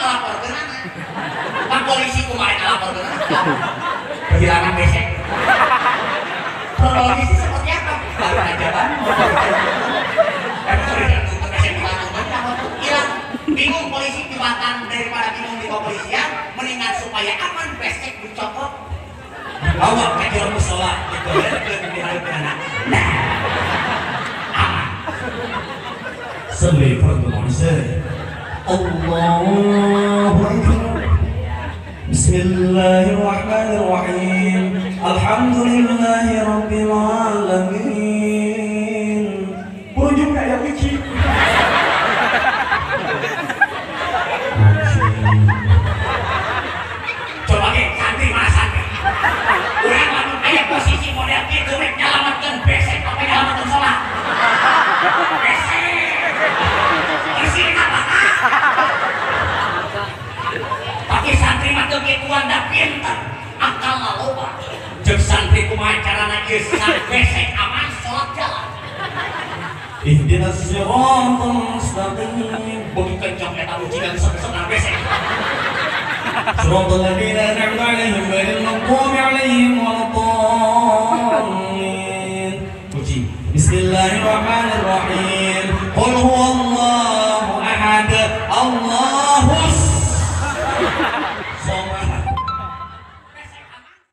ngelapor ke mana? Pak polisi kemarin ngelapor ke mana? Kehilangan besek. Kronologisnya seperti apa? Baru aja kan? Kan sudah tutup besek hilang. Bingung polisi Jumatan daripada bingung di kepolisian, mendingan supaya aman besek dicopot. Bawa ke juru musola gitu ya, ke anak. Nah, aman. Salli fardu mansur. Allahu Akbar. Bismillahirrahmanirrahim. Alhamdulillahi rabbil alamin. Berujung kayak wiki. Coba deh, santri mana santri? Urang lamun aya posisi model kitu rek nyalametkeun besek apa nyalametkeun sholat? Besek. Bersih apa? Tapi santri mah teu kituan da pinter, akalna loba. Jeung santri kumaha carana ieu besek aman sholat jalan. Ihdinas siratal mustaqim. Beuki kencang eta ujian sebeseuna besek. صراط الذين أنعمت عليهم غير المغضوب عليهم ولا